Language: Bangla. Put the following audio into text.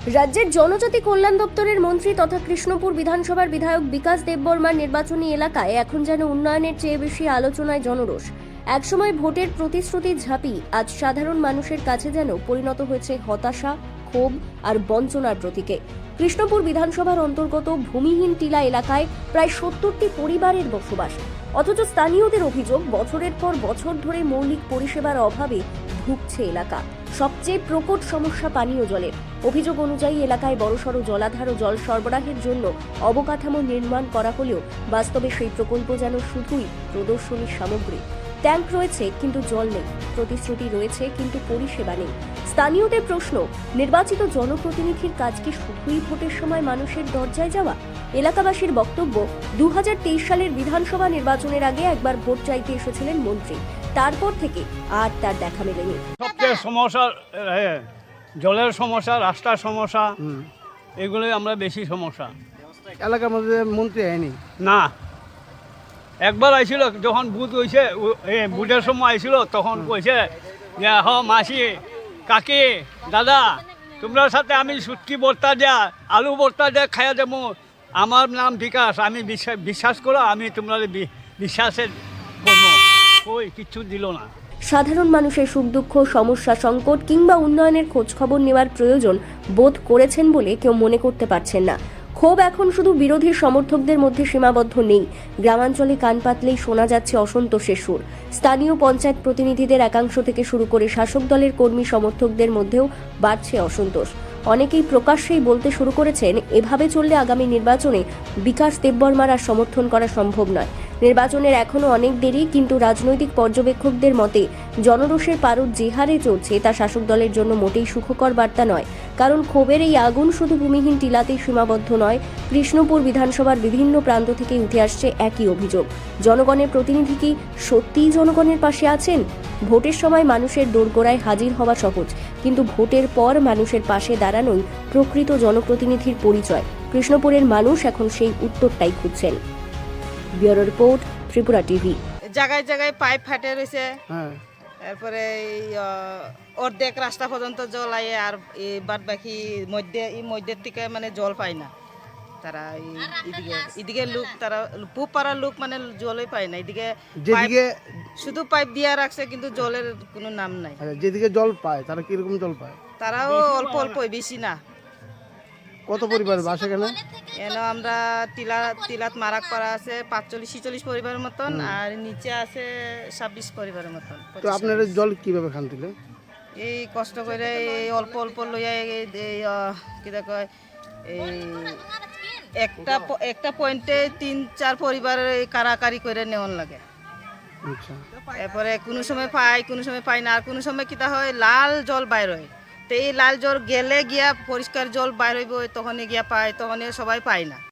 রাজ্যের জনজাতি কল্যাণ দপ্তরের মন্ত্রী তথা কৃষ্ণপুর বিধানসভার বিধায়ক বিকাশ দেববর্মার নির্বাচনী এলাকায় এখন যেন উন্নয়নের চেয়ে বেশি আলোচনায় জনরোষ। একসময় ভোটের প্রতিশ্রুতির ঝাঁপি আজ সাধারণ মানুষের কাছে যেন পরিণত হয়েছে হতাশা, ক্ষোভ আর বঞ্চনার প্রতীকে। কৃষ্ণপুর বিধানসভার অন্তর্গত ভূমিহীন টিলা এলাকায় প্রায় ৭০টি পরিবারের বসবাস, অথচ স্থানীয়দের অভিযোগ বছরের পর বছর ধরে মৌলিক পরিষেবার অভাবে ভুগছে এলাকা। সবচেয়ে প্রকট সমস্যা পানীয় জলের। অভিযোগ অনুযায়ী এলাকায় বড়সড় জলাধার ও জল সরবরাহের জন্য অবকাঠামো নির্মাণ করা হলেও বাস্তবে সেই প্রকল্প যেন শুধুই প্রদর্শনীর সামগ্রী। ট্যাঙ্ক রয়েছে কিন্তু জল নেই, প্রতিশ্রুতি রয়েছে কিন্তু পরিষেবা নেই। স্থানীয়দের প্রশ্ন, নির্বাচিত জনপ্রতিনিধির কাজ কি শুধুই ভোটের সময় মানুষের দরজায় যাওয়া? এলাকাবাসীর বক্তব্য, 2023 সালের বিধানসভা নির্বাচনের আগে একবার ভোট চাইতে এসেছিলেন মন্ত্রী, তারপর থেকে আর তার দেখা মেলেনি। সবচেয়ে সমস্যা জলের সমস্যা, রাস্তার সমস্যা, এগুলোই আমরা বেশি সমস্যা। এলাকার মধ্যে মন্ত্রী হয়নি না, একবার আইছিল যখন বুথ হয়েছে, বুথের সময় আইছিল তখন কইছে যে মাসি কাকি দাদা তোমরা সাথে আমি সুটকি ভর্তা দেয়া আলু ভর্তা দেয়া খাইয়া দেবো, আমার নাম বিকাশ, আমি বিশ্বাস করো, আমি তোমরা বিশ্বাসের করবো। ওই কিচ্ছু দিল না। সাধারণ মানুষের সুখ দুঃখ, সমস্যা, সংকট কিংবা উন্নয়নের খোঁজ খবর নেওয়ার প্রয়োজন বোধ করেছেন বলে কেউ মনে করতে পারছেন না। ক্ষোভ এখন শুধু বিরোধী সমর্থকদের মধ্যে সীমাবদ্ধ নেই, গ্রামাঞ্চলে কান পাতলেই শোনা যাচ্ছে অসন্তোষের সুর। স্থানীয় পঞ্চায়েত প্রতিনিধিদের একাংশ থেকে শুরু করে শাসক দলের কর্মী সমর্থকদের মধ্যেও বাড়ছে অসন্তোষ। অনেকেই প্রকাশ্যেই বলতে শুরু করেছেন, এভাবে চললে আগামী নির্বাচনে বিকাশ দেববর্মার আর সমর্থন করা সম্ভব নয়। নির্বাচনের এখনও অনেক দেরি, কিন্তু রাজনৈতিক পর্যবেক্ষকদের মতে জনরোষের পারদ যে হারে চলছে তা শাসক দলের জন্য মোটেই সুখকর বার্তা নয়। কারণ ক্ষোভের এই আগুন শুধু ভূমিহীন টিলাতেই সীমাবদ্ধ নয়, কৃষ্ণপুর বিধানসভার বিভিন্ন প্রান্ত থেকে উঠে আসছে একই অভিযোগ। জনগণের প্রতিনিধি কি সত্যিই জনগণের পাশে আছেন? ভোটের সময় মানুষের দোরগোড়ায় হাজির হওয়া সহজ, কিন্তু ভোটের পর মানুষের পাশে দাঁড়ানোই প্রকৃত জনপ্রতিনিধির পরিচয়। কৃষ্ণপুরের মানুষ এখন সেই উত্তরটাই খুঁজছেন। Bureau report, Tripura TV. জায়গায় জায়গায় পাইপ ফাটে রয়েছে, হ্যাঁ তারপরে অর্ধেক রাস্তা পর্যন্ত জল আয়ে, আর বাদ বাকি মধ্যের থেকে মানে জল পায় না তারা। এদিকে লোক, তারা পুব পাড়ার লোক মানে জলই পায় না। এদিকে যেদিকে শুধু পাইপ দিয়ে রাখছে কিন্তু জলের কোনো নাম নাই। যেদিকে জল পায় তারা কিরকম জল পায়? তারাও অল্প অল্প, বেশি না। কত পরিবার বাসা কেন? আমরা টিলাত মারাক পাড়া আছে 45-46 পরিবারের মতন, আর নিচে আছে 26 পরিবারের মতন। তো আপনারা জল কিভাবে খান দিলে? এই কষ্ট করে এই অল্প অল্প লইয়া কি দেখো, এই একটা পয়েন্টে 3-4 পরিবারের কারাকারি করে নেওয়ার লাগে। আচ্ছা, এরপরে কোনো সময় পাই, কোনো সময় পাই না, আর কোনো সময় কিতা হয় লাল জল বাইর হয়। তো এই লাল জল গেলে গিয়া পরিষ্কার জল বাইর হইব, তখনই গিয়া পায়, তখনই সবাই পায় না।